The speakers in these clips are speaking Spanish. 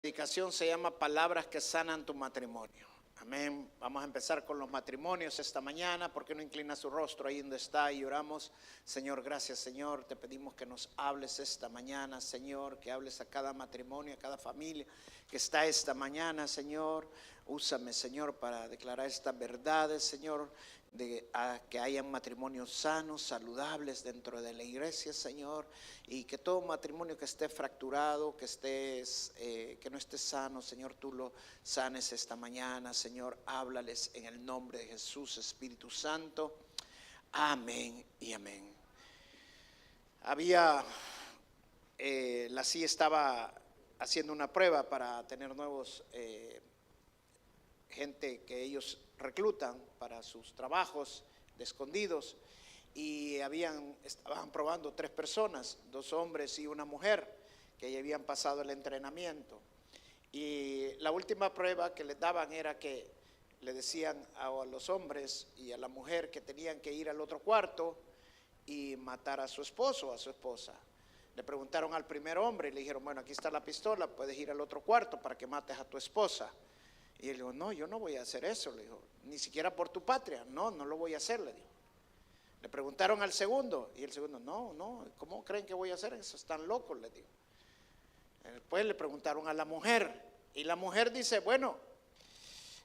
Predicación se llama Palabras que sanan tu matrimonio. Amén. Vamos a empezar con los matrimonios esta mañana. ¿Por qué no inclina su rostro ahí donde está y oramos? Señor, gracias, Señor. Te pedimos que nos hables esta mañana, Señor, que hables a cada matrimonio, a cada familia que está esta mañana, Señor. Úsame, Señor, para declarar estas verdades, Señor, que hayan matrimonios sanos, saludables dentro de la iglesia, Señor, y que todo matrimonio que esté fracturado, que no esté sano, Señor, tú lo sanes esta mañana, Señor. Háblales en el nombre de Jesús, Espíritu Santo. Amén y amén. La CIA estaba haciendo una prueba para tener nuevos gente que ellos reclutan para sus trabajos de escondidos, y estaban probando 3 personas, 2 hombres y una mujer que ya habían pasado el entrenamiento. Y la última prueba que les daban era que le decían a los hombres y a la mujer que tenían que ir al otro cuarto y matar a su esposo o a su esposa. Le preguntaron al primer hombre y le dijeron: bueno, aquí está la pistola, puedes ir al otro cuarto para que mates a tu esposa. Y él dijo: no, yo no voy a hacer eso, le dijo, ni siquiera por tu patria, no lo voy a hacer, le dijo. Le preguntaron al segundo, y el segundo: no, ¿cómo creen que voy a hacer eso? Están locos, le dijo. Después le preguntaron a la mujer, y la mujer dice: bueno,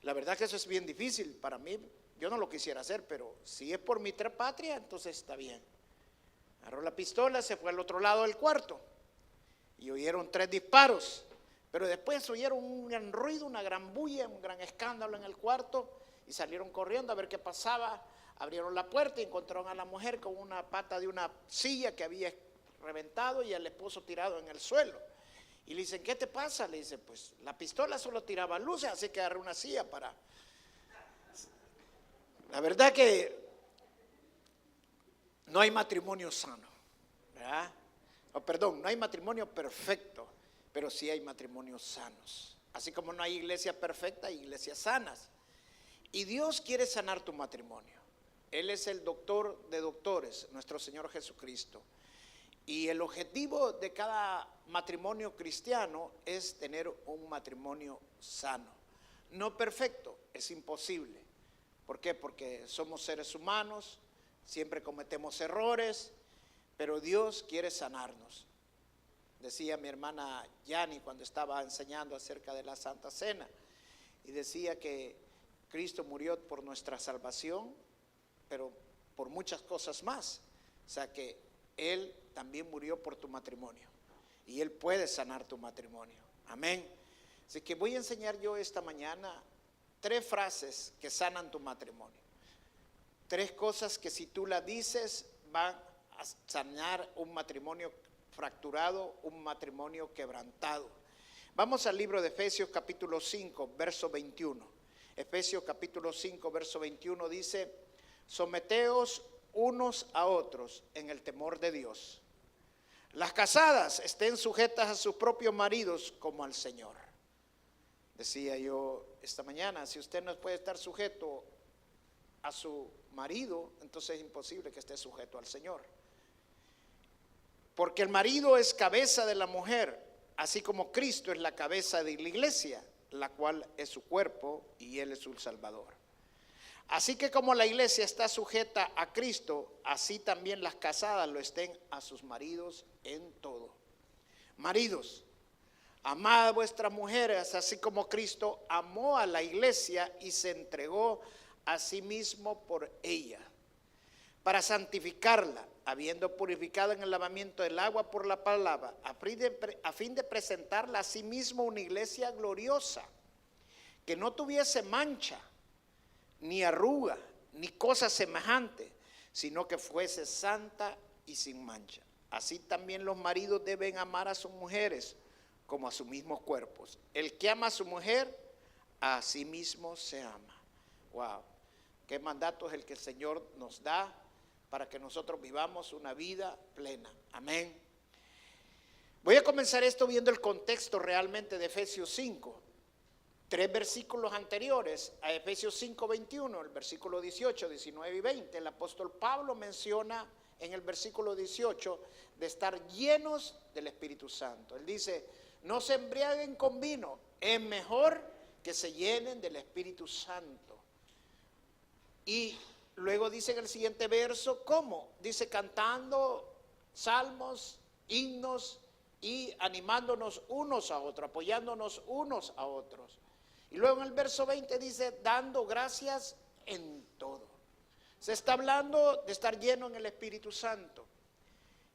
la verdad que eso es bien difícil para mí, yo no lo quisiera hacer, pero si es por mi patria, entonces está bien. Agarró la pistola, se fue al otro lado del cuarto, y oyeron 3 disparos. Pero después oyeron un gran ruido, una gran bulla, un gran escándalo en el cuarto, y salieron corriendo a ver qué pasaba. Abrieron la puerta y encontraron a la mujer con una pata de una silla que había reventado y al esposo tirado en el suelo. Y le dicen: ¿qué te pasa? Le dice: pues la pistola solo tiraba luces, así que agarré una silla para... La verdad que no hay matrimonio sano, ¿verdad? No hay matrimonio perfecto, pero sí hay matrimonios sanos. Así como no hay iglesia perfecta, hay iglesias sanas. Y Dios quiere sanar tu matrimonio. Él es el doctor de doctores, nuestro Señor Jesucristo. Y el objetivo de cada matrimonio cristiano es tener un matrimonio sano. No perfecto, es imposible. ¿Por qué? Porque somos seres humanos, siempre cometemos errores, pero Dios quiere sanarnos. Decía mi hermana Yani cuando estaba enseñando acerca de la Santa Cena, y decía que Cristo murió por nuestra salvación, pero por muchas cosas más. O sea que Él también murió por tu matrimonio, y Él puede sanar tu matrimonio. Amén. Así que voy a enseñar yo esta mañana 3 frases que sanan tu matrimonio. 3 cosas que si tú las dices van a sanar un matrimonio fracturado, un matrimonio quebrantado. Vamos al libro de Efesios capítulo 5, verso 21. Efesios capítulo 5, verso 21 dice: someteos unos a otros en el temor de Dios. Las casadas estén sujetas a sus propios maridos como al Señor. Decía yo esta mañana, si usted no puede estar sujeto a su marido, entonces es imposible que esté sujeto al Señor. Porque el marido es cabeza de la mujer, así como Cristo es la cabeza de la iglesia, la cual es su cuerpo y Él es su Salvador. Así que como la iglesia está sujeta a Cristo, así también las casadas lo estén a sus maridos en todo. Maridos, amad a vuestras mujeres, así como Cristo amó a la iglesia y se entregó a sí mismo por ella, para santificarla, habiendo purificado en el lavamiento del agua por la palabra, a fin de presentarla a sí mismo una iglesia gloriosa, que no tuviese mancha, ni arruga, ni cosa semejante, sino que fuese santa y sin mancha. Así también los maridos deben amar a sus mujeres como a sus mismos cuerpos. El que ama a su mujer, a sí mismo se ama. Wow, qué mandato es el que el Señor nos da para que nosotros vivamos una vida plena. Amén. Voy a comenzar esto viendo el contexto realmente de Efesios 5. 3 versículos anteriores a Efesios 5, 21, el versículo 18, 19 y 20, el apóstol Pablo menciona en el versículo 18 de estar llenos del Espíritu Santo. Él dice: no se embriaguen con vino, es mejor que se llenen del Espíritu Santo. Y luego dice en el siguiente verso, ¿cómo? Dice cantando salmos, himnos y animándonos unos a otros, apoyándonos unos a otros. Y luego en el verso 20 dice, dando gracias en todo. Se está hablando de estar lleno en el Espíritu Santo.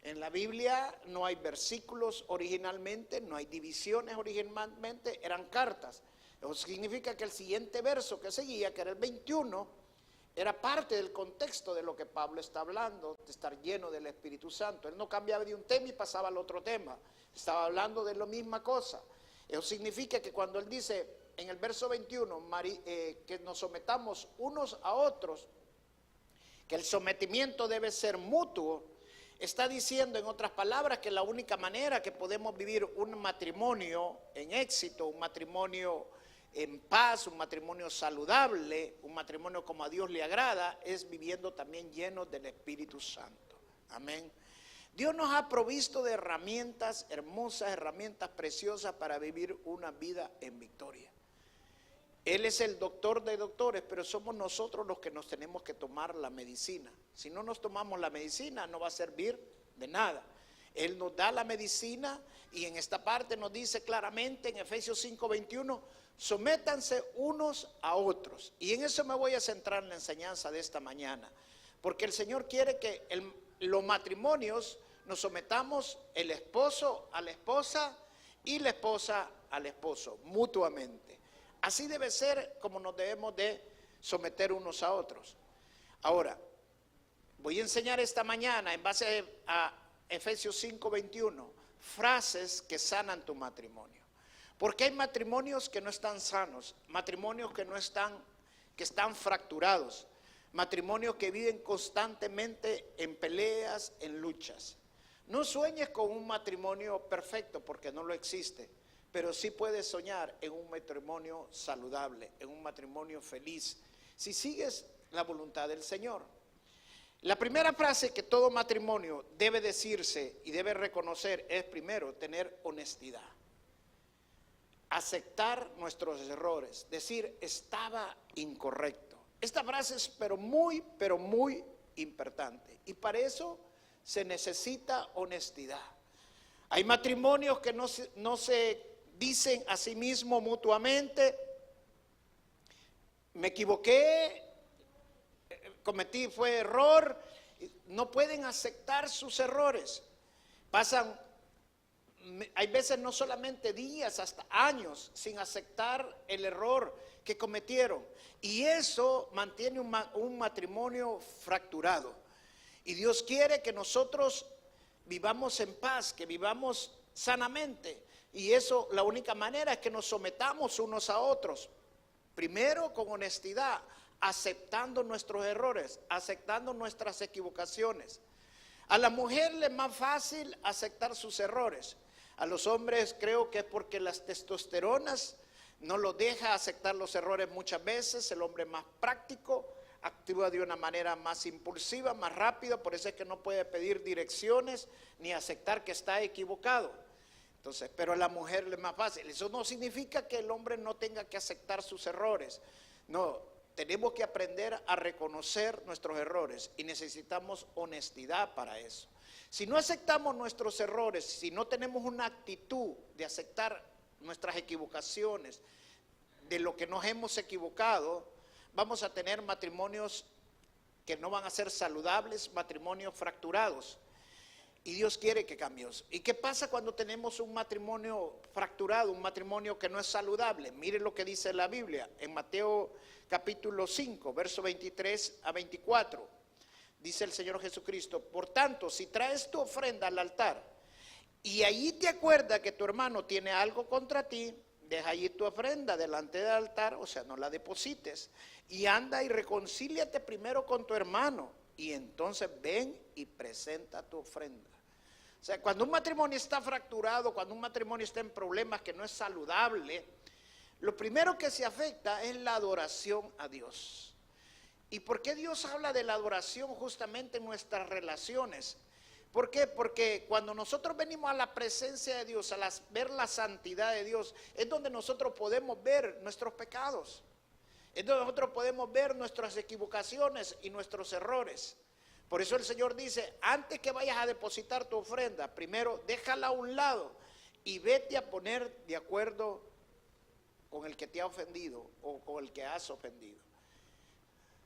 En la Biblia no hay versículos originalmente, no hay divisiones originalmente, eran cartas. Eso significa que el siguiente verso que seguía, que era el 21, era parte del contexto de lo que Pablo está hablando, de estar lleno del Espíritu Santo. Él no cambiaba de un tema y pasaba al otro tema, estaba hablando de la misma cosa. Eso significa que cuando él dice en el verso 21 que nos sometamos unos a otros, que el sometimiento debe ser mutuo, está diciendo en otras palabras que la única manera que podemos vivir un matrimonio en éxito, un matrimonio en paz, un matrimonio saludable, un matrimonio como a Dios le agrada, es viviendo también llenos del Espíritu Santo. Amén. Dios nos ha provisto de herramientas hermosas, herramientas preciosas para vivir una vida en victoria. Él es el doctor de doctores, pero somos nosotros los que nos tenemos que tomar la medicina. Si no nos tomamos la medicina, no va a servir de nada. Él nos da la medicina y en esta parte nos dice claramente en Efesios 5:21, sométanse unos a otros. Y en eso me voy a centrar en la enseñanza de esta mañana, porque el Señor quiere que los matrimonios nos sometamos el esposo a la esposa y la esposa al esposo, mutuamente. Así debe ser como nos debemos de someter unos a otros. Ahora, voy a enseñar esta mañana en base a Efesios 5:21, frases que sanan tu matrimonio. Porque hay matrimonios que no están sanos, matrimonios que están fracturados, matrimonios que viven constantemente en peleas, en luchas. No sueñes con un matrimonio perfecto porque no lo existe. Pero sí puedes soñar en un matrimonio saludable, en un matrimonio feliz, si sigues la voluntad del Señor. La primera frase que todo matrimonio debe decirse y debe reconocer es primero tener honestidad. Aceptar nuestros errores, decir estaba incorrecto. Esta frase es pero muy importante y para eso se necesita honestidad. Hay matrimonios que no se dicen a sí mismos mutuamente, me equivoqué, fue error, no pueden aceptar sus errores. Hay veces no solamente días, hasta años sin aceptar el error que cometieron. Y eso mantiene un matrimonio fracturado. Y Dios quiere que nosotros vivamos en paz, que vivamos sanamente. Y eso, la única manera es que nos sometamos unos a otros. Primero con honestidad, aceptando nuestros errores, aceptando nuestras equivocaciones. A la mujer le es más fácil aceptar sus errores. A los hombres creo que es porque las testosteronas no los deja aceptar los errores muchas veces. El hombre es más práctico, actúa de una manera más impulsiva, más rápida, por eso es que no puede pedir direcciones ni aceptar que está equivocado. Entonces, pero a la mujer le es más fácil. Eso no significa que el hombre no tenga que aceptar sus errores. No, tenemos que aprender a reconocer nuestros errores y necesitamos honestidad para eso. Si no aceptamos nuestros errores, si no tenemos una actitud de aceptar nuestras equivocaciones, de lo que nos hemos equivocado, vamos a tener matrimonios que no van a ser saludables, matrimonios fracturados. Y Dios quiere que cambiemos. ¿Y qué pasa cuando tenemos un matrimonio fracturado, un matrimonio que no es saludable? Miren lo que dice la Biblia en Mateo capítulo 5, verso 23 a 24. Dice el Señor Jesucristo, por tanto, si traes tu ofrenda al altar y allí te acuerdas que tu hermano tiene algo contra ti, deja allí tu ofrenda delante del altar, o sea, no la deposites, y anda y reconcíliate primero con tu hermano, y entonces ven y presenta tu ofrenda. O sea, cuando un matrimonio está fracturado, cuando un matrimonio está en problemas que no es saludable, lo primero que se afecta es la adoración a Dios. ¿Y por qué Dios habla de la adoración justamente en nuestras relaciones? ¿Por qué? Porque cuando nosotros venimos a la presencia de Dios, ver la santidad de Dios, es donde nosotros podemos ver nuestros pecados. Es donde nosotros podemos ver nuestras equivocaciones y nuestros errores. Por eso el Señor dice, antes que vayas a depositar tu ofrenda, primero déjala a un lado y vete a poner de acuerdo con el que te ha ofendido o con el que has ofendido.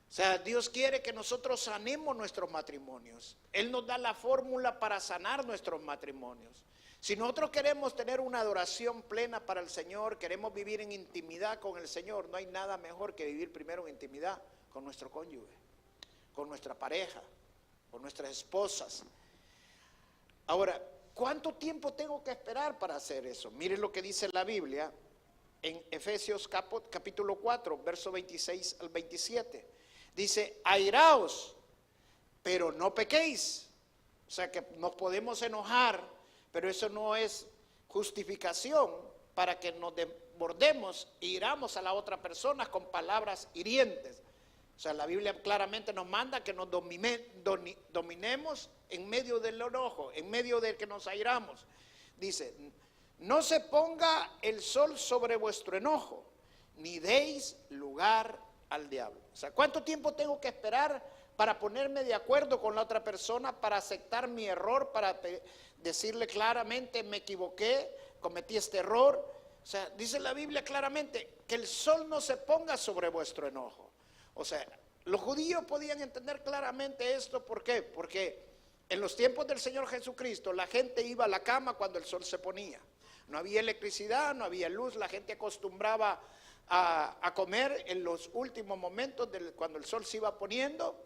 O sea, Dios quiere que nosotros sanemos nuestros matrimonios. Él nos da la fórmula para sanar nuestros matrimonios. Si nosotros queremos tener una adoración plena para el Señor, queremos vivir en intimidad con el Señor, no hay nada mejor que vivir primero en intimidad con nuestro cónyuge, con nuestra pareja, con nuestras esposas. Ahora, ¿cuánto tiempo tengo que esperar para hacer eso? Miren lo que dice la Biblia en Efesios capítulo 4, verso 26 al 27. Dice, airaos, pero no pequéis. O sea que nos podemos enojar, pero eso no es justificación para que nos desbordemos e iramos a la otra persona con palabras hirientes. O sea, la Biblia claramente nos manda que nos dominemos en medio del enojo, en medio del que nos airamos. Dice, no se ponga el sol sobre vuestro enojo, ni deis lugar al diablo. O sea, ¿cuánto tiempo tengo que esperar para ponerme de acuerdo con la otra persona, para aceptar mi error, para decirle claramente, me equivoqué, cometí este error? O sea, dice la Biblia claramente que el sol no se ponga sobre vuestro enojo. O sea, los judíos podían entender claramente esto. ¿Por qué? Porque en los tiempos del Señor Jesucristo la gente iba a la cama cuando el sol se ponía. No había electricidad, no había luz, la gente acostumbraba a comer en los últimos momentos cuando el sol se iba poniendo,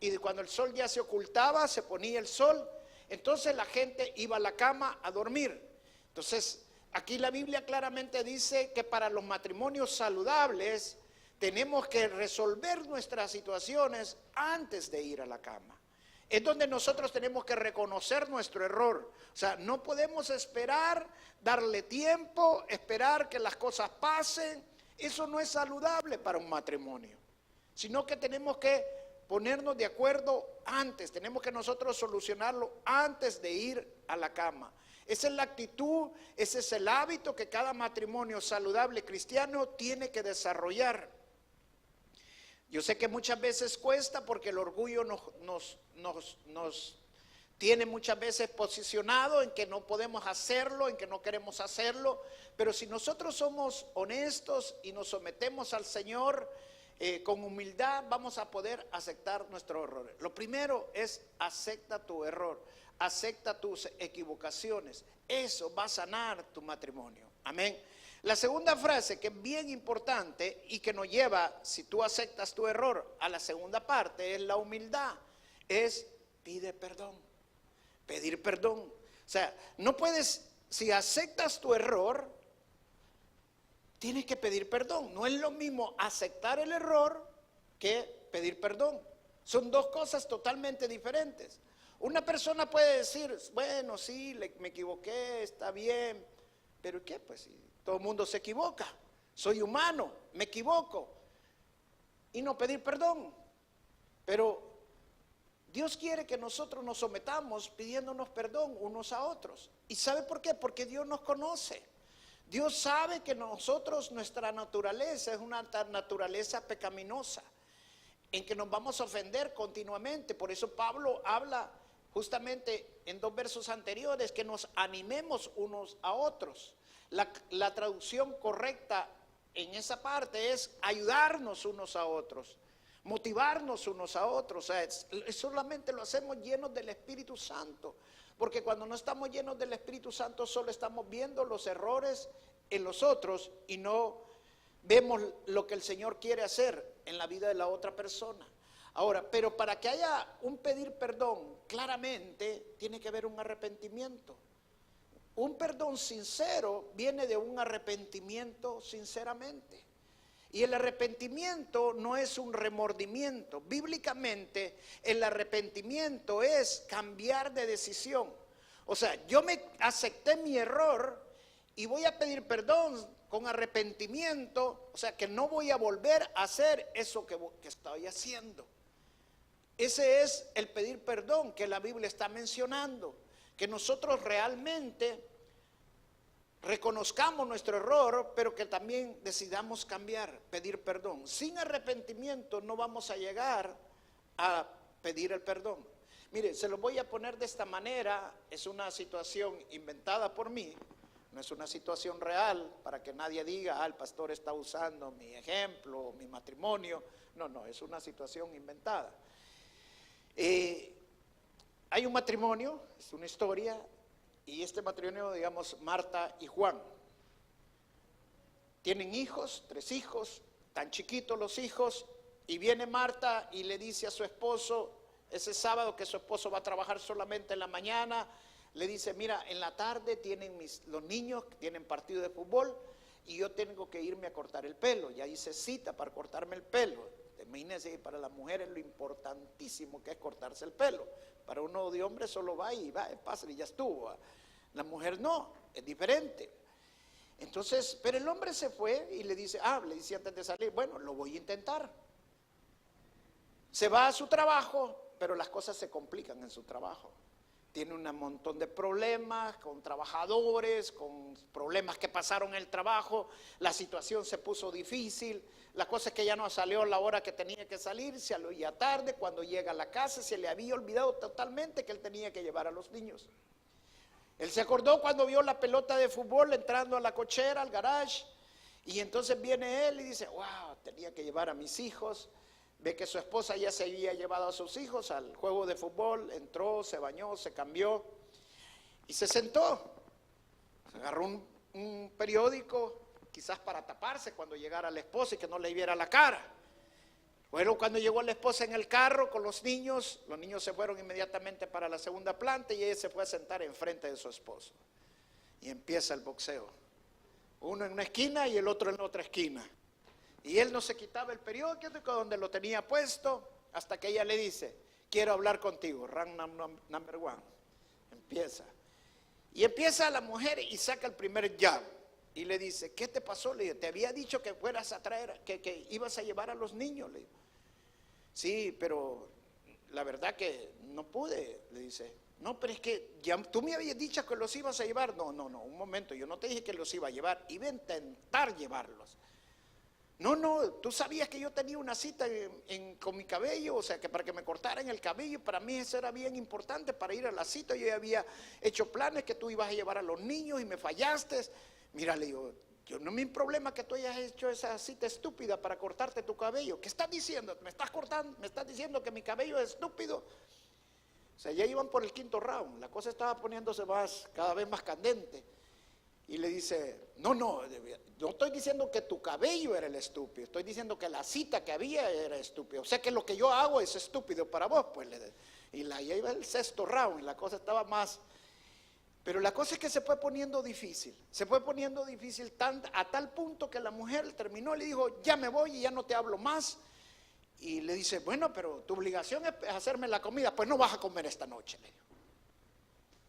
y cuando el sol ya se ocultaba, se ponía el sol, entonces la gente iba a la cama a dormir. Entonces, aquí la Biblia claramente dice que para los matrimonios saludables tenemos que resolver nuestras situaciones antes de ir a la cama. Es donde nosotros tenemos que reconocer nuestro error. O sea, no podemos esperar, darle tiempo, esperar que las cosas pasen. Eso no es saludable para un matrimonio, sino que tenemos que ponernos de acuerdo antes, tenemos que nosotros solucionarlo antes de ir a la cama. Esa es la actitud, ese es el hábito que cada matrimonio saludable cristiano tiene que desarrollar. Yo sé que muchas veces cuesta porque el orgullo nos tiene muchas veces posicionado en que no podemos hacerlo, en que no queremos hacerlo, pero si nosotros somos honestos y nos sometemos al Señor con humildad, vamos a poder aceptar nuestros errores. Lo primero es acepta tu error, acepta tus equivocaciones. Eso va a sanar tu matrimonio. Amén. La segunda frase, que es bien importante y que nos lleva, si tú aceptas tu error, a la segunda parte, es la humildad. Es pide perdón, pedir perdón. O sea, no puedes, si aceptas tu error, tienes que pedir perdón. No es lo mismo aceptar el error que pedir perdón. Son dos cosas totalmente diferentes. Una persona puede decir, bueno, sí, me equivoqué, está bien, pero ¿qué? Pues sí, todo el mundo se equivoca, soy humano, me equivoco, y no pedir perdón. Pero Dios quiere que nosotros nos sometamos pidiéndonos perdón unos a otros. ¿Y sabe por qué? Porque Dios nos conoce. Dios sabe que nosotros, nuestra naturaleza es una naturaleza pecaminosa, en que nos vamos a ofender continuamente. Por eso Pablo habla justamente en 2 versos anteriores que nos animemos unos a otros. La traducción correcta en esa parte es ayudarnos unos a otros, motivarnos unos a otros. O sea, solamente lo hacemos llenos del Espíritu Santo, porque cuando no estamos llenos del Espíritu Santo solo estamos viendo los errores en los otros y no vemos lo que el Señor quiere hacer en la vida de la otra persona. Ahora, pero para que haya un pedir perdón, claramente tiene que haber un arrepentimiento. Un perdón sincero viene de un arrepentimiento sinceramente. Y el arrepentimiento no es un remordimiento. Bíblicamente, el arrepentimiento es cambiar de decisión. O sea, yo me acepté mi error y voy a pedir perdón con arrepentimiento. O sea, que no voy a volver a hacer eso que estoy haciendo. Ese es el pedir perdón que la Biblia está mencionando, que nosotros realmente reconozcamos nuestro error, pero que también decidamos cambiar, pedir perdón. Sin arrepentimiento no vamos a llegar a pedir el perdón. Mire, se lo voy a poner de esta manera, es una situación inventada por mí, no es una situación real para que nadie diga, el pastor está usando mi ejemplo, mi matrimonio. No, es una situación inventada. Hay un matrimonio, es una historia, y este matrimonio, digamos, Marta y Juan, tienen hijos, 3 hijos, tan chiquitos los hijos, y viene Marta y le dice a su esposo, ese sábado que su esposo va a trabajar solamente en la mañana, le dice, mira, en la tarde tienen los niños, tienen partido de fútbol, y yo tengo que irme a cortar el pelo, ya hice cita para cortarme el pelo. Imagínense, para las mujeres lo importantísimo que es cortarse el pelo. Para uno de hombre solo va y pasa y ya estuvo. La mujer no, es diferente. Entonces, pero el hombre se fue y le dice antes de salir, bueno, lo voy a intentar. Se va a su trabajo, pero las cosas se complican en su trabajo. Tiene un montón de problemas con trabajadores, con problemas que pasaron en el trabajo, la situación se puso difícil, la cosa es que ya no salió a la hora que tenía que salir, se oía tarde, cuando llega a la casa se le había olvidado totalmente que él tenía que llevar a los niños. Él se acordó cuando vio la pelota de fútbol entrando a la cochera, al garage, y entonces viene él y dice, wow, tenía que llevar a mis hijos. Ve que su esposa ya se había llevado a sus hijos al juego de fútbol, entró, se bañó, se cambió y se sentó. Se agarró un periódico, quizás para taparse cuando llegara la esposa y que no le viera la cara. Bueno, cuando llegó la esposa en el carro con los niños se fueron inmediatamente para la segunda planta y ella se fue a sentar enfrente de su esposo. Y empieza el boxeo. Uno en una esquina y el otro en la otra esquina. Y él no se quitaba el periódico donde lo tenía puesto hasta que ella le dice, quiero hablar contigo, round number 1. Empieza. Y empieza la mujer y saca el primer jab. Y le dice, ¿qué te pasó? Le dice, te había dicho que fueras a traer, que ibas a llevar a los niños. Le digo, sí, pero la verdad que no pude, le dice. No, pero es que ya tú me habías dicho que los ibas a llevar. No, un momento, yo no te dije que los iba a llevar, iba a intentar llevarlos. No, tú sabías que yo tenía una cita con mi cabello, o sea, que para que me cortaran el cabello, para mí eso era bien importante para ir a la cita. Yo ya había hecho planes que tú ibas a llevar a los niños y me fallaste. Mira, le digo, yo no me problema que tú hayas hecho esa cita estúpida para cortarte tu cabello. ¿Qué estás diciendo? ¿Me estás cortando? ¿Me estás diciendo que mi cabello es estúpido? O sea, ya iban por el 5.º round, la cosa estaba poniéndose cada vez más candente. Y le dice, no estoy diciendo que tu cabello era el estúpido, estoy diciendo que la cita que había era estúpida. O sea que lo que yo hago es estúpido para vos, pues. Ya iba el 6.º round y la cosa estaba más. Pero la cosa es que se fue poniendo difícil, a tal punto que la mujer terminó y le dijo, ya me voy y ya no te hablo más. Y le dice, bueno, pero tu obligación es hacerme la comida, pues no vas a comer esta noche, le dijo.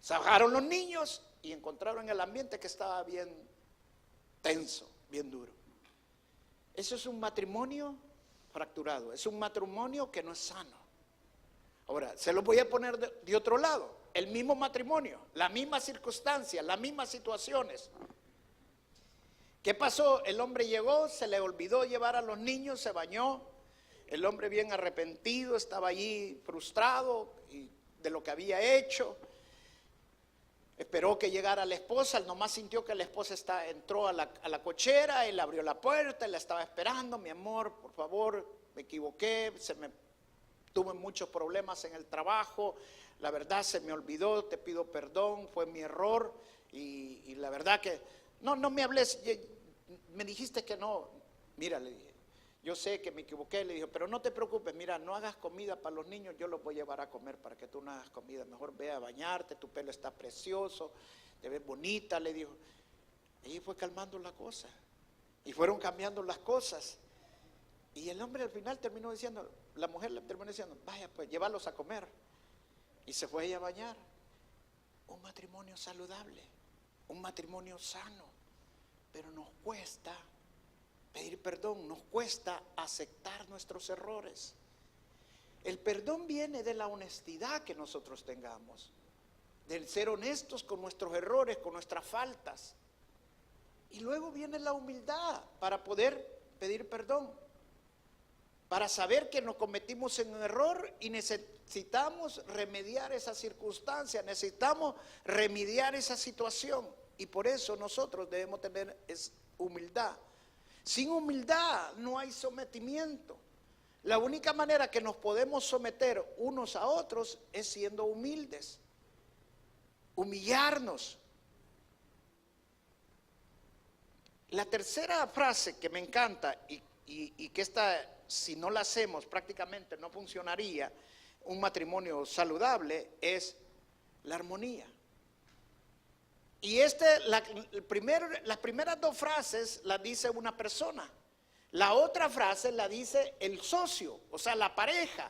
Se bajaron los niños y encontraron el ambiente que estaba bien tenso, bien duro. Eso es un matrimonio fracturado, es un matrimonio que no es sano. Ahora, se lo voy a poner de otro lado, el mismo matrimonio, la misma circunstancia, las mismas situaciones. ¿Qué pasó? El hombre llegó, se le olvidó llevar a los niños, se bañó, el hombre bien arrepentido, estaba allí frustrado de lo que había hecho. Esperó que llegara la esposa, él nomás sintió que la esposa entró a la cochera, él abrió la puerta, él la estaba esperando, mi amor, por favor, me equivoqué, tuve muchos problemas en el trabajo, la verdad se me olvidó, te pido perdón, fue mi error y la verdad que, no me hables, me dijiste que no, mira, le dije, yo sé que me equivoqué, le dije, pero no te preocupes, mira, no hagas comida para los niños, yo los voy a llevar a comer para que tú no hagas comida, mejor ve a bañarte, tu pelo está precioso, te ves bonita, le dijo. Y fue calmando la cosa, y fueron cambiando las cosas, y el hombre al final terminó diciendo, la mujer le terminó diciendo, vaya pues, llévalos a comer, y se fue ella a bañar. Un matrimonio saludable, un matrimonio sano, pero nos cuesta pedir perdón, nos cuesta aceptar nuestros errores. El perdón viene de la honestidad que nosotros tengamos, del ser honestos con nuestros errores, con nuestras faltas. Y luego viene la humildad para poder pedir perdón, para saber que nos cometimos en un error y necesitamos remediar esa circunstancia, necesitamos remediar esa situación. Y por eso nosotros debemos tener humildad. Sin humildad no hay sometimiento. La única manera que nos podemos someter unos a otros es siendo humildes, humillarnos. La tercera frase que me encanta y que esta, si no la hacemos, prácticamente no funcionaría un matrimonio saludable, es la armonía. Y las primeras dos frases las dice una persona. La otra frase la dice el socio, o sea, la pareja,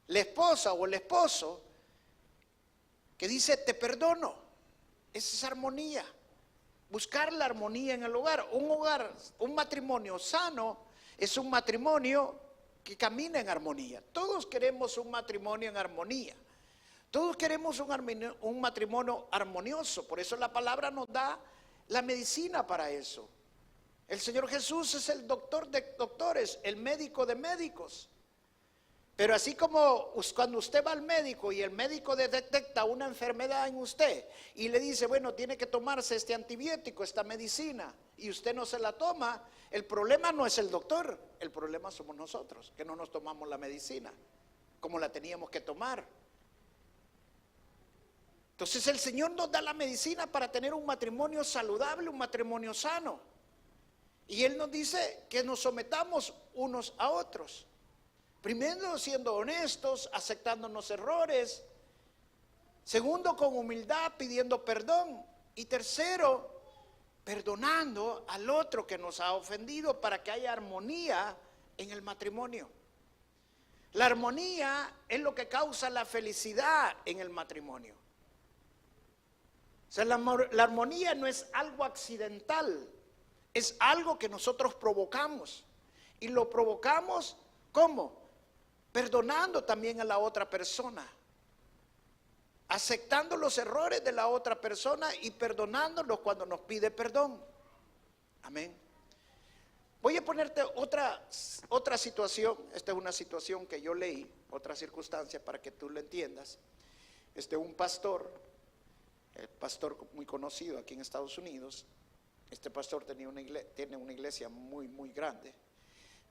la esposa o el esposo, que dice te perdono. Esa es armonía. Buscar la armonía en el hogar. Un matrimonio sano es un matrimonio que camina en armonía. Todos queremos un matrimonio en armonía. Todos queremos un matrimonio armonioso. Por eso la palabra nos da la medicina para eso. El Señor Jesús es el doctor de doctores, el médico de médicos. Pero así como cuando usted va al médico y el médico detecta una enfermedad en usted y le dice, bueno, tiene que tomarse este antibiótico, esta medicina, y usted no se la toma, el problema no es el doctor, el problema somos nosotros, que no nos tomamos la medicina como la teníamos que tomar. Entonces el Señor nos da la medicina para tener un matrimonio saludable, un matrimonio sano. Y Él nos dice que nos sometamos unos a otros. Primero, siendo honestos, aceptándonos errores. Segundo, con humildad, pidiendo perdón. Y tercero, perdonando al otro que nos ha ofendido para que haya armonía en el matrimonio. La armonía es lo que causa la felicidad en el matrimonio. O sea, la armonía no es algo accidental. Es algo que nosotros provocamos. Y lo provocamos, ¿cómo? Perdonando también a la otra persona. Aceptando los errores de la otra persona y perdonándolos cuando nos pide perdón. Amén. Voy a ponerte otra situación. Esta es una situación que yo leí, otra circunstancia para que tú lo entiendas. Un pastor, el pastor muy conocido aquí en Estados Unidos. Este pastor tiene una iglesia muy, muy grande.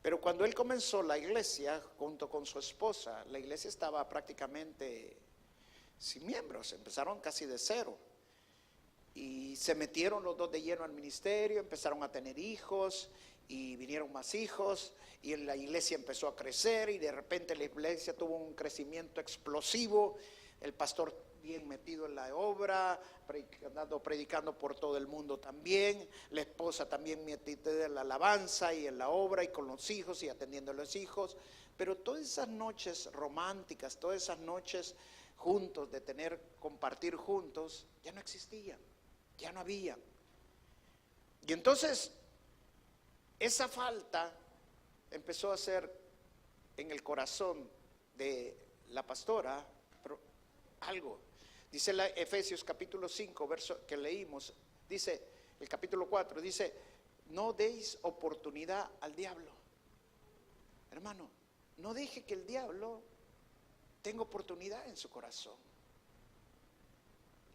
Pero cuando él comenzó la iglesia, junto con su esposa, la iglesia estaba prácticamente sin miembros. Empezaron casi de cero. Y se metieron los dos de lleno al ministerio, empezaron a tener hijos, y vinieron más hijos, y la iglesia empezó a crecer, y de repente la iglesia tuvo un crecimiento explosivo. El pastor bien metido en la obra, predicando por todo el mundo también, la esposa también metida en la alabanza y en la obra y con los hijos y atendiendo a los hijos. Pero todas esas noches románticas, todas esas noches juntos, de compartir juntos, ya no existían, ya no había. Y entonces esa falta empezó a ser en el corazón de la pastora algo. Dice Efesios capítulo 5, verso que leímos, dice el capítulo 4, dice, no deis oportunidad al diablo. Hermano, no deje que el diablo tenga oportunidad en su corazón.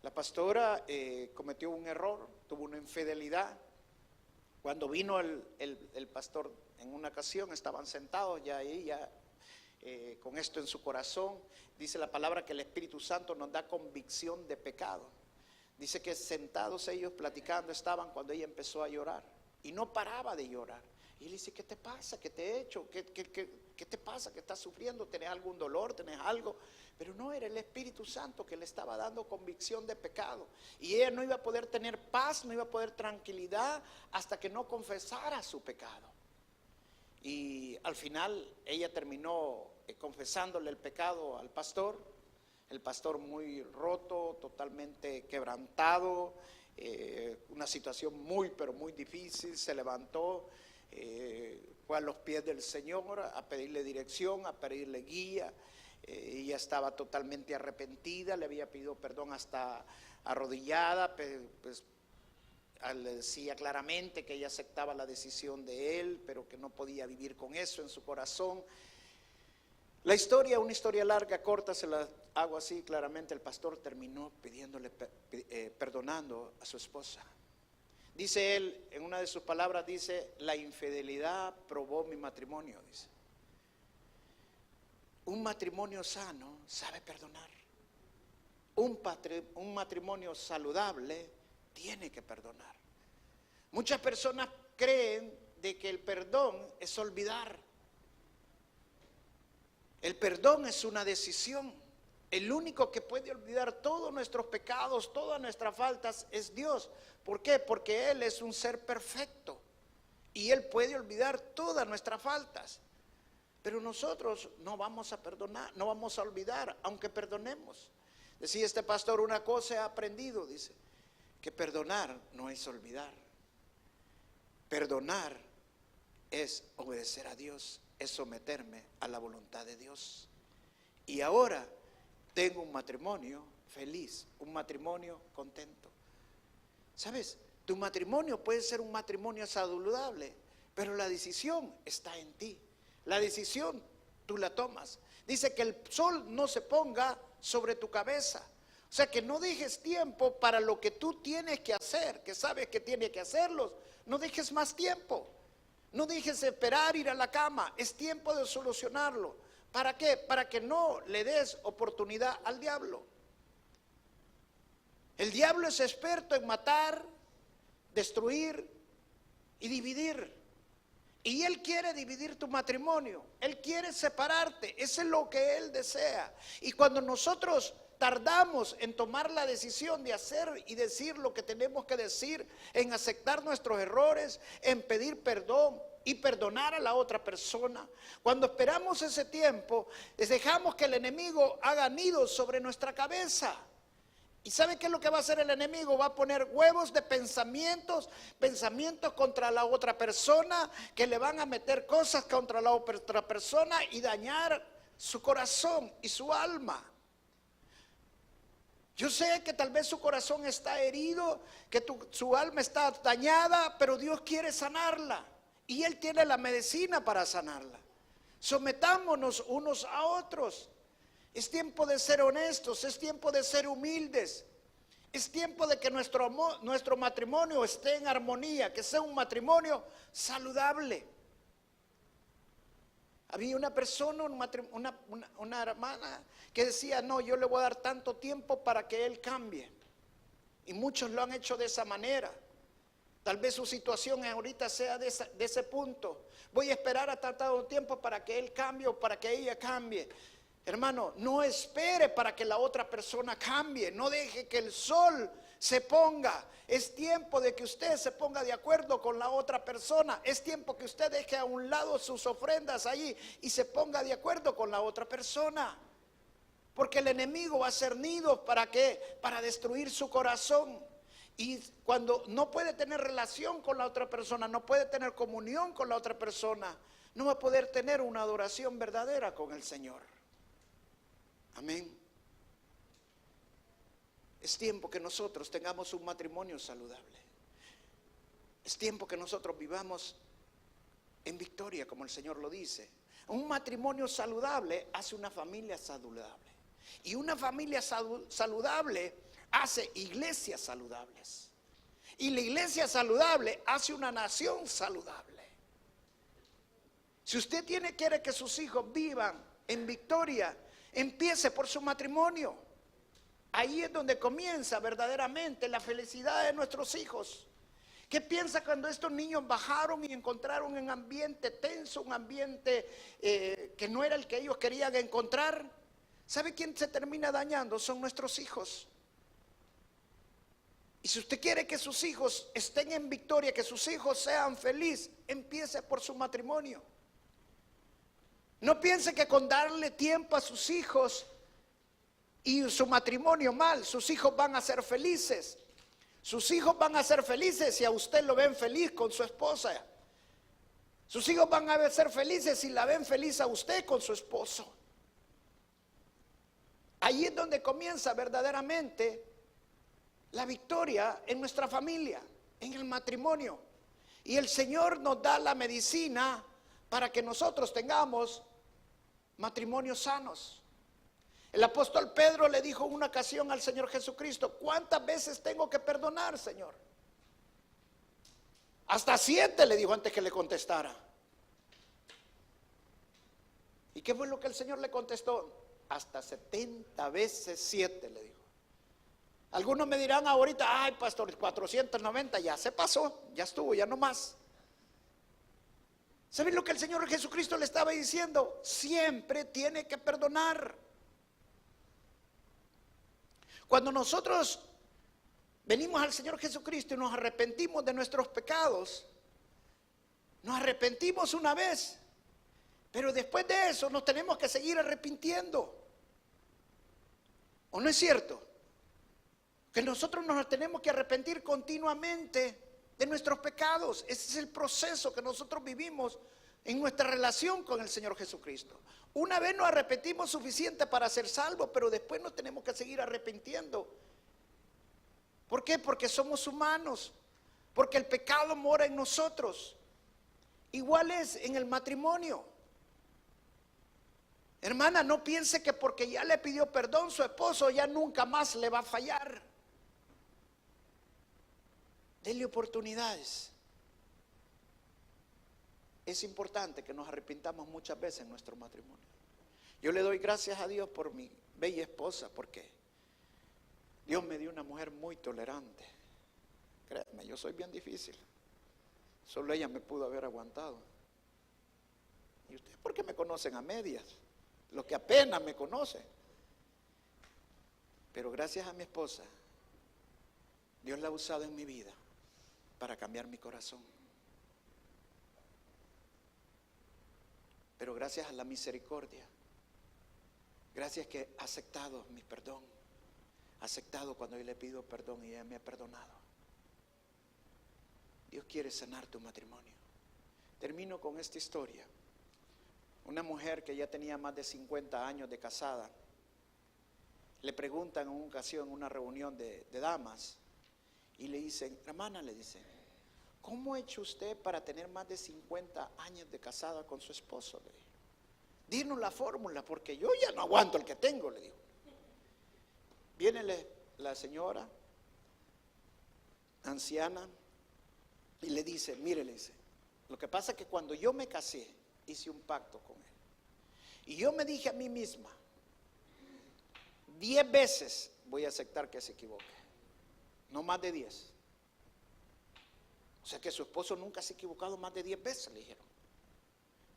La pastora cometió un error, tuvo una infidelidad. Cuando vino el pastor en una ocasión, estaban sentados ya ahí, con esto en su corazón. Dice la palabra que el Espíritu Santo nos da convicción de pecado. Dice que sentados ellos platicando estaban cuando ella empezó a llorar y no paraba de llorar. Y él dice, ¿qué te pasa? ¿Qué te he hecho? ¿Qué te pasa? ¿Que estás sufriendo? ¿Tenés algún dolor? ¿Tenés algo? Pero no, era el Espíritu Santo que le estaba dando convicción de pecado. Y ella no iba a poder tener paz, no iba a poder tranquilidad hasta que no confesara su pecado. Y al final ella terminó confesándole el pecado al pastor. El pastor muy roto, totalmente quebrantado, una situación muy pero muy difícil. Se levantó, fue a los pies del Señor a pedirle dirección, a pedirle guía. Ella estaba totalmente arrepentida, le había pedido perdón hasta arrodillada, pues le decía claramente que ella aceptaba la decisión de él, pero que no podía vivir con eso en su corazón. La historia, una historia larga, corta, se la hago así claramente. El pastor terminó perdonando a su esposa. Dice él, en una de sus palabras, dice: la infidelidad probó mi matrimonio, dice. Un matrimonio sano sabe perdonar. Un matrimonio saludable tiene que perdonar. Muchas personas creen de que el perdón es olvidar. El perdón es una decisión. El único que puede olvidar todos nuestros pecados, todas nuestras faltas, es Dios. ¿Por qué? Porque Él es un ser perfecto y Él puede olvidar todas nuestras faltas. Pero nosotros no vamos a perdonar, no vamos a olvidar, aunque perdonemos. Decía este pastor: una cosa he aprendido, dice, que perdonar no es olvidar. Perdonar es obedecer a Dios, es someterme a la voluntad de Dios. Y ahora tengo un matrimonio feliz, un matrimonio contento. ¿Sabes? Tu matrimonio puede ser un matrimonio saludable, pero la decisión está en ti. La decisión tú la tomas. Dice que el sol no se ponga sobre tu cabeza. O sea, que no dejes tiempo para lo que tú tienes que hacer, que sabes que tienes que hacerlo. No dejes más tiempo. No dejes esperar ir a la cama. Es tiempo de solucionarlo. ¿Para qué? Para que no le des oportunidad al diablo. El diablo es experto en matar, destruir y dividir. Y él quiere dividir tu matrimonio. Él quiere separarte. Eso es lo que él desea. Y cuando nosotros tardamos en tomar la decisión de hacer y decir lo que tenemos que decir, en aceptar nuestros errores, en pedir perdón y perdonar a la otra persona, cuando esperamos ese tiempo, dejamos que el enemigo haga nido sobre nuestra cabeza. ¿Y sabe qué es lo que va a hacer el enemigo? Va a poner huevos de pensamientos contra la otra persona, que le van a meter cosas contra la otra persona y dañar su corazón y su alma. Yo sé que tal vez su corazón está herido, que su alma está dañada, pero Dios quiere sanarla y Él tiene la medicina para sanarla. Sometámonos unos a otros. Es tiempo de ser honestos, es tiempo de ser humildes. Es tiempo de que nuestro matrimonio esté en armonía, que sea un matrimonio saludable. Había una persona, una hermana que decía: no, yo le voy a dar tanto tiempo para que él cambie. Y muchos lo han hecho de esa manera. Tal vez su situación ahorita sea de ese punto. Voy a esperar a tanto tiempo para que él cambie o para que ella cambie. Hermano, no espere para que la otra persona cambie. No deje que el sol se ponga. Es tiempo de que usted se ponga de acuerdo con la otra persona. Es tiempo que usted deje a un lado sus ofrendas allí y se ponga de acuerdo con la otra persona. Porque el enemigo va a hacer nidos, ¿para qué? Para destruir su corazón. Y cuando no puede tener relación con la otra persona, no puede tener comunión con la otra persona, no va a poder tener una adoración verdadera con el Señor. Amén. Es tiempo que nosotros tengamos un matrimonio saludable. Es tiempo que nosotros vivamos en victoria, como el Señor lo dice. Un matrimonio saludable hace una familia saludable. Y una familia saludable hace iglesias saludables. Y la iglesia saludable hace una nación saludable. Si usted quiere que sus hijos vivan en victoria, empiece por su matrimonio. Ahí es donde comienza verdaderamente la felicidad de nuestros hijos. ¿Qué piensa cuando estos niños bajaron y encontraron un ambiente tenso, un ambiente que no era el que ellos querían encontrar? ¿Sabe quién se termina dañando? Son nuestros hijos. Y si usted quiere que sus hijos estén en victoria, que sus hijos sean felices, empiece por su matrimonio. No piense que con darle tiempo a sus hijos y su matrimonio mal, sus hijos van a ser felices. Sus hijos van a ser felices si a usted lo ven feliz con su esposa. Sus hijos van a ser felices si la ven feliz a usted con su esposo. Ahí es donde comienza verdaderamente la victoria en nuestra familia, en el matrimonio. Y el Señor nos da la medicina para que nosotros tengamos matrimonios sanos. El apóstol Pedro le dijo en una ocasión al Señor Jesucristo: ¿cuántas veces tengo que perdonar, Señor? Hasta 7 le dijo antes que le contestara. ¿Y qué fue lo que el Señor le contestó? Hasta 70 veces 7 le dijo. Algunos me dirán ahorita: ay, pastor, 490 ya se pasó, ya estuvo, ya no más. ¿Saben lo que el Señor Jesucristo le estaba diciendo? Siempre tiene que perdonar. Cuando nosotros venimos al Señor Jesucristo y nos arrepentimos de nuestros pecados, nos arrepentimos una vez, pero después de eso nos tenemos que seguir arrepintiendo. ¿O no es cierto? Que nosotros nos tenemos que arrepentir continuamente de nuestros pecados. Ese es el proceso que nosotros vivimos en nuestra relación con el Señor Jesucristo. Una vez nos arrepentimos suficiente para ser salvos, pero después nos tenemos que seguir arrepintiendo. ¿Por qué? Porque somos humanos, porque el pecado mora en nosotros. Igual es en el matrimonio. Hermana, no piense que porque ya le pidió perdón su esposo ya nunca más le va a fallar. Denle oportunidades. Es importante que nos arrepintamos muchas veces en nuestro matrimonio. Yo le doy gracias a Dios por mi bella esposa, porque Dios me dio una mujer muy tolerante. Créanme, yo soy bien difícil. Solo ella me pudo haber aguantado. ¿Y ustedes por qué me conocen a medias? Los que apenas me conocen. Pero gracias a mi esposa, Dios la ha usado en mi vida para cambiar mi corazón. Pero gracias a la misericordia, gracias que ha aceptado mi perdón, ha aceptado cuando yo le pido perdón y ella me ha perdonado. Dios quiere sanar tu matrimonio. Termino con esta historia. Una mujer que ya tenía más de 50 años de casada, le preguntan en una ocasión, en una reunión de damas, y le dicen: hermana, le dicen, ¿cómo ha hecho usted para tener más de 50 años de casada con su esposo? Le dijo. Dinos la fórmula, porque yo ya no aguanto el que tengo, le dijo. Viene la señora, anciana, y le dice: mire, le dice, lo que pasa es que cuando yo me casé, hice un pacto con él. Y yo me dije a mí misma: 10 veces voy a aceptar que se equivoque, no más de 10. O sea que su esposo nunca se ha equivocado más de 10 veces, le dijeron.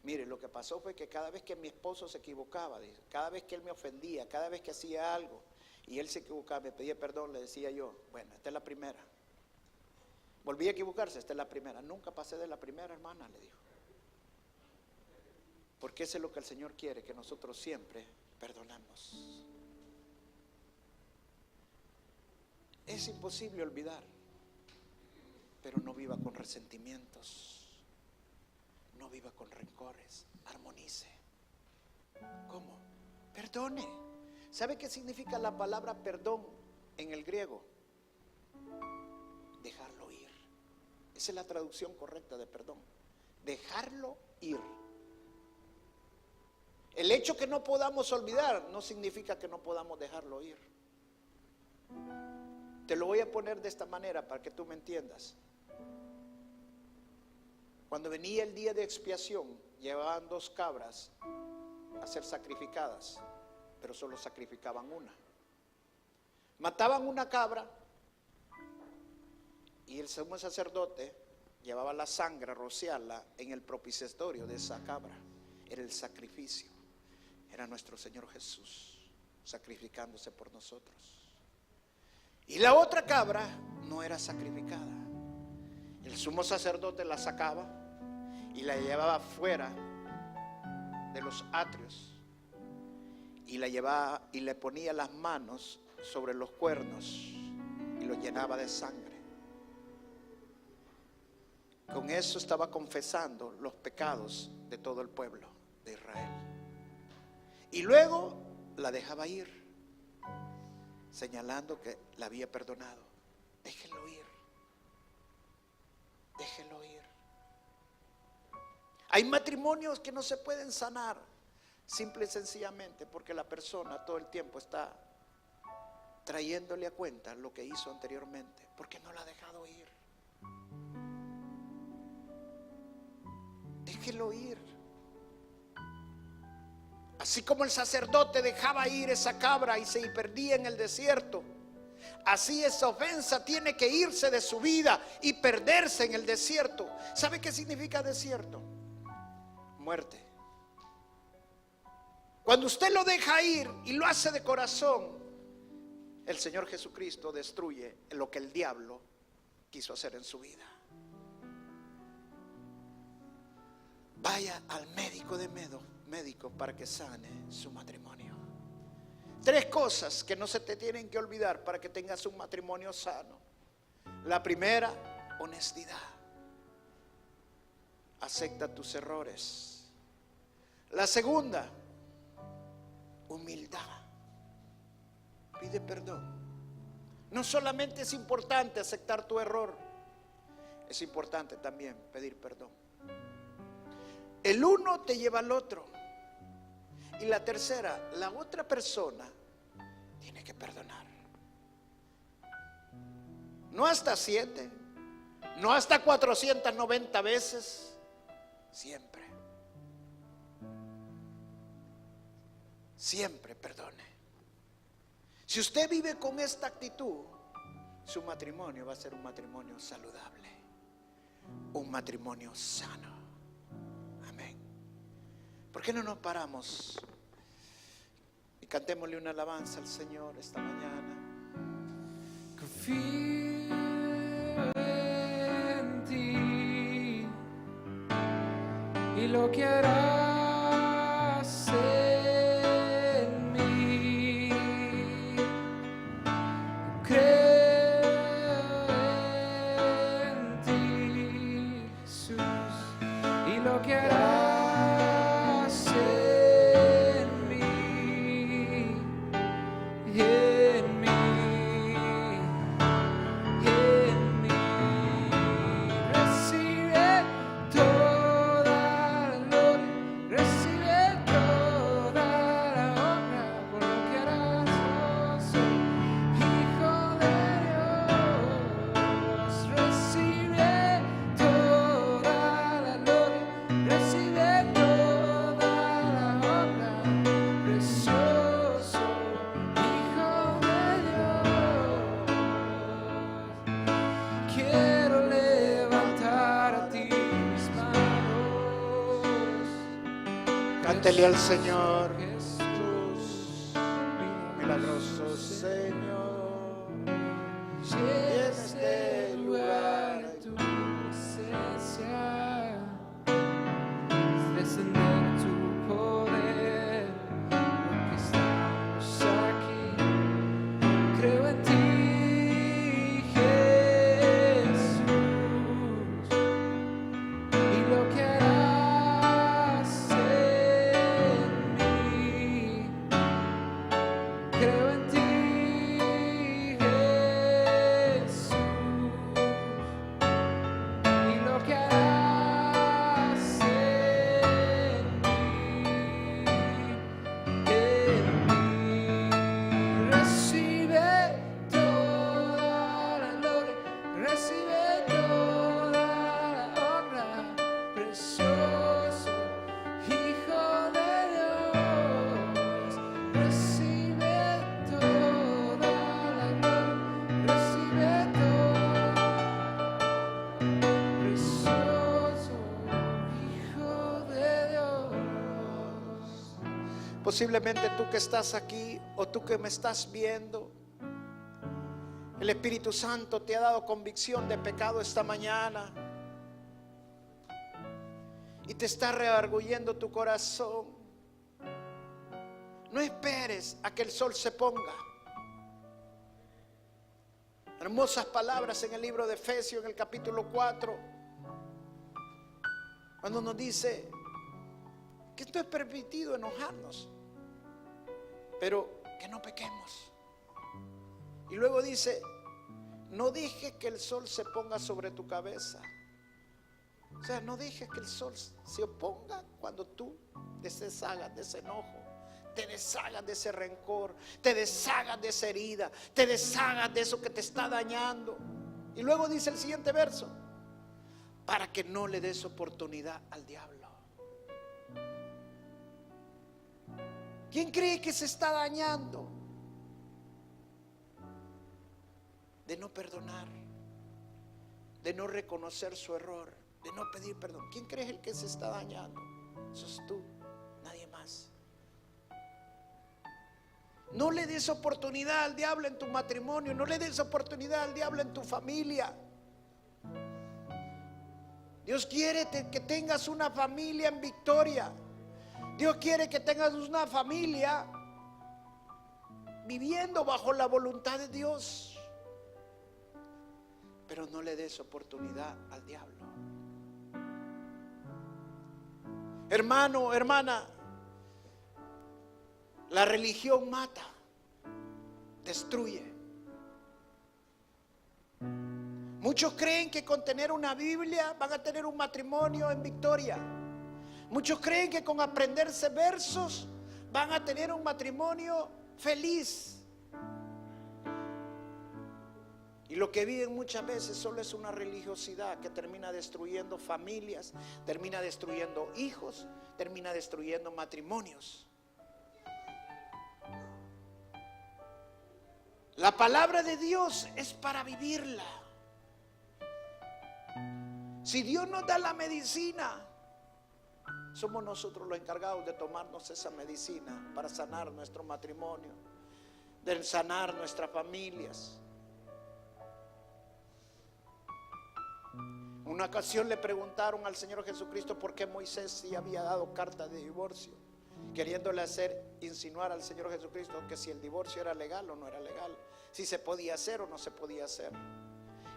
Mire, lo que pasó fue que cada vez que mi esposo se equivocaba, dice, cada vez que él me ofendía, cada vez que hacía algo y él se equivocaba, me pedía perdón, le decía yo: bueno, esta es la primera. Volví a equivocarse, esta es la primera. Nunca pasé de la primera, hermana, le dijo. Porque eso es lo que el Señor quiere, que nosotros siempre perdonemos. Es imposible olvidar, pero no viva con resentimientos, no viva con rencores, armonice. ¿Cómo? Perdone. ¿Sabe qué significa la palabra perdón en el griego? Dejarlo ir. Esa es la traducción correcta de perdón. Dejarlo ir. El hecho que no podamos olvidar no significa que no podamos dejarlo ir. Te lo voy a poner de esta manera para que tú me entiendas. Cuando venía el día de expiación, llevaban 2 cabras a ser sacrificadas, pero solo sacrificaban una. Mataban una cabra y el sumo sacerdote llevaba la sangre a rociarla en el propiciatorio de esa cabra. Era el sacrificio. Era nuestro Señor Jesús sacrificándose por nosotros. Y la otra cabra no era sacrificada. El sumo sacerdote la sacaba y la llevaba fuera de los atrios y la llevaba y le ponía las manos sobre los cuernos y los llenaba de sangre. Con eso estaba confesando los pecados de todo el pueblo de Israel. Y luego la dejaba ir, señalando que la había perdonado. Déjenlo ir. Déjenlo ir. Hay matrimonios que no se pueden sanar, simple y sencillamente porque la persona todo el tiempo está trayéndole a cuenta lo que hizo anteriormente, porque no la ha dejado ir. Déjelo ir. Así como el sacerdote dejaba ir esa cabra y se perdía en el desierto, así esa ofensa tiene que irse de su vida y perderse en el desierto. ¿Sabe qué significa desierto? Muerte. Cuando usted lo deja ir y lo hace de corazón, el Señor Jesucristo destruye lo que el diablo quiso hacer en su vida. Vaya al médico para que sane su matrimonio. 3 cosas que no se te tienen que olvidar para que tengas un matrimonio sano. La primera, honestidad. Acepta tus errores. La segunda, humildad. Pide perdón. No solamente es importante aceptar tu error, es importante también pedir perdón. El uno te lleva al otro. Y la tercera, la otra persona tiene que perdonar. No hasta 7, no hasta 490 veces, siempre. Siempre perdone. Si usted vive con esta actitud, su matrimonio va a ser un matrimonio saludable, un matrimonio sano. Amén. ¿Por qué no nos paramos y cantémosle una alabanza al Señor esta mañana? Confío en ti y lo que harás en mí. Creo en ti, Jesús, y lo que harás en mí, en mí. Quiero levantar a ti mis manos. Cántele al Señor. Jesús, milagroso Señor, Llena este lugar tu presencia, descender tu poder, porque estamos aquí. Creo en ti, Jesús, y lo que harás en mí. Creo en ti, Jesús, y lo que harás en mí. Recibe toda la gloria, recibe toda la honra, precioso Hijo de Dios. Recibe toda la gloria, recibe todo, precioso Hijo de Dios. posiblemente tú que estás aquí o tú que me estás viendo, el Espíritu Santo te ha dado convicción de pecado esta mañana y te está redarguyendo tu corazón. No esperes a que el sol se ponga. Hermosas palabras en el libro de Efesios, en el capítulo 4. Cuando nos dice que esto es permitido enojarnos, pero que no pequemos. Y luego dice, no dejes que el sol se ponga sobre tu cabeza. O sea, no dejes que el sol se oponga cuando tú te deshagas de ese enojo, te deshagas de ese rencor, te deshagas de esa herida, te deshagas de eso que te está dañando. Y luego dice el siguiente verso, para que no le des oportunidad al diablo. ¿Quién cree que se está dañando? De no perdonar, de no reconocer su error, de no pedir perdón. ¿Quién cree el que se está dañando? Sos tú, nadie más. No le des oportunidad al diablo en tu matrimonio, no le des oportunidad al diablo en tu familia. Dios quiere que tengas una familia en victoria. Dios quiere que tengas una familia viviendo bajo la voluntad de Dios. Pero no le des oportunidad al diablo. Hermano, hermana, la religión mata, destruye. Muchos creen que con tener una Biblia van a tener un matrimonio en victoria. Muchos creen que con aprenderse versos van a tener un matrimonio feliz. Y lo que viven muchas veces solo es una religiosidad que termina destruyendo familias, termina destruyendo hijos, termina destruyendo matrimonios. La palabra de Dios es para vivirla. Si Dios nos da la medicina, somos nosotros los encargados de tomarnos esa medicina para sanar nuestro matrimonio, de sanar nuestras familias. Una ocasión le preguntaron al Señor Jesucristo por qué Moisés sí había dado carta de divorcio, queriéndole hacer insinuar al Señor Jesucristo que si el divorcio era legal o no era legal, si se podía hacer o no se podía hacer.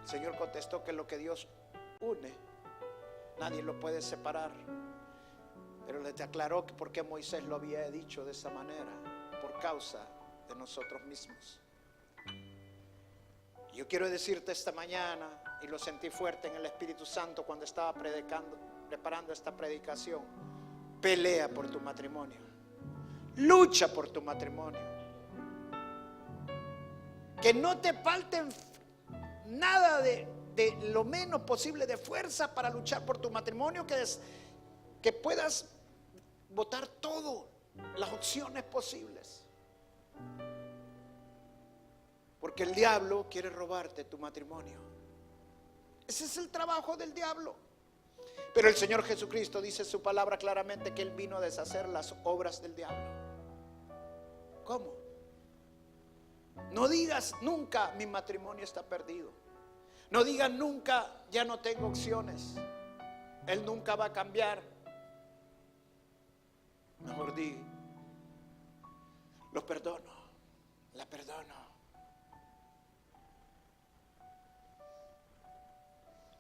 El Señor contestó que lo que Dios une, nadie lo puede separar. Pero le aclaró que por qué Moisés lo había dicho de esa manera, por causa de nosotros mismos. Yo quiero decirte esta mañana, y lo sentí fuerte en el Espíritu Santo cuando estaba preparando esta predicación: pelea por tu matrimonio, lucha por tu matrimonio, que no te falten nada de lo menos posible de fuerza para luchar por tu matrimonio, que puedas botar todas las opciones posibles. Porque el diablo quiere robarte tu matrimonio. Ese es el trabajo del diablo. Pero el Señor Jesucristo dice en su palabra claramente que Él vino a deshacer las obras del diablo. ¿Cómo? No digas nunca mi matrimonio está perdido. No digas nunca ya no tengo opciones. Él nunca va a cambiar. Mejor di, lo perdono, la perdono.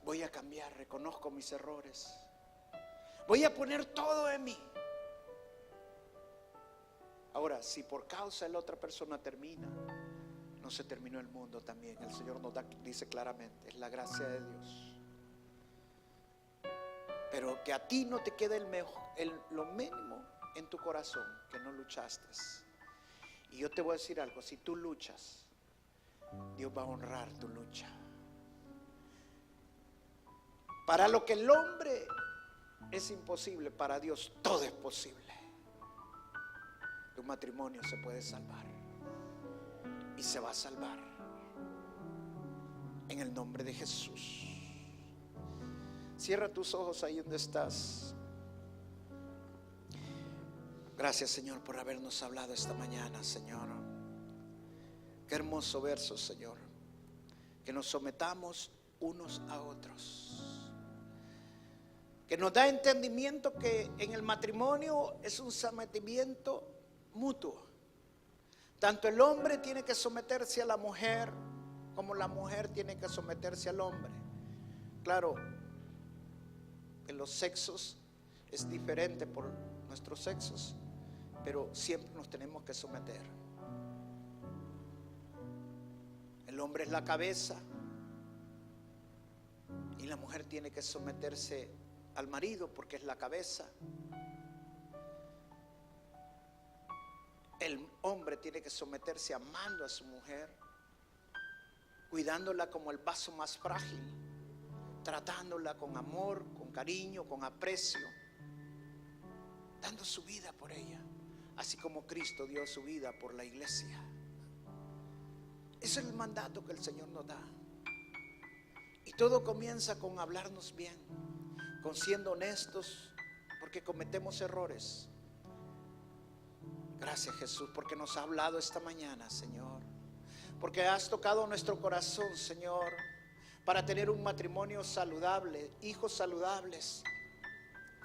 Voy a cambiar, reconozco mis errores. Voy a poner todo en mí. Ahora, si por causa de la otra persona termina, no se terminó el mundo también. El Señor nos dice claramente, es la gracia de Dios. Pero que a ti no te quede lo mínimo en tu corazón, que no luchaste. Y yo te voy a decir algo: si tú luchas, Dios va a honrar tu lucha. Para lo que el hombre es imposible, para Dios todo es posible. Tu matrimonio se puede salvar y se va a salvar en el nombre de Jesús. Cierra tus ojos ahí donde estás. Gracias, Señor, por habernos hablado esta mañana, Señor. Qué hermoso verso, Señor. Que nos sometamos unos a otros. Que nos da entendimiento que en el matrimonio es un sometimiento mutuo. Tanto el hombre tiene que someterse a la mujer, como la mujer tiene que someterse al hombre. Claro, en los sexos es diferente por nuestros sexos, pero siempre nos tenemos que someter. El hombre es la cabeza y la mujer tiene que someterse al marido porque es la cabeza. El hombre tiene que someterse amando a su mujer, cuidándola como el vaso más frágil, tratándola con amor, con cariño, con aprecio, dando su vida por ella, así como Cristo dio su vida por la iglesia. Ese es el mandato que el Señor nos da. Y todo comienza con hablarnos bien, con siendo honestos, porque cometemos errores. Gracias, Jesús, porque nos ha hablado esta mañana, Señor, porque has tocado nuestro corazón, Señor, para tener un matrimonio saludable, hijos saludables,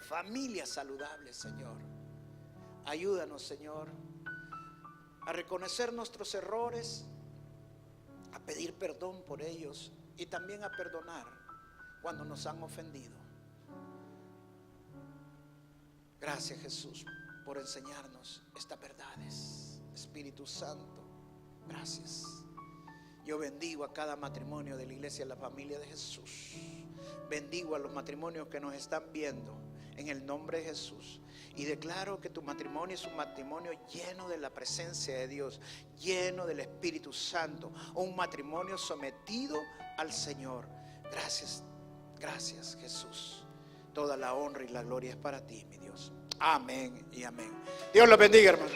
familias saludables, Señor. Ayúdanos, Señor, a reconocer nuestros errores, a pedir perdón por ellos y también a perdonar cuando nos han ofendido. Gracias, Jesús, por enseñarnos estas verdades. Espíritu Santo, gracias. Yo bendigo a cada matrimonio de la iglesia, la familia de Jesús. Bendigo a los matrimonios que nos están viendo en el nombre de Jesús. Y declaro que tu matrimonio es un matrimonio lleno de la presencia de Dios, lleno del Espíritu Santo, un matrimonio sometido al Señor. Gracias, gracias, Jesús. Toda la honra y la gloria es para ti, mi Dios. Amén y amén. Dios los bendiga, hermano.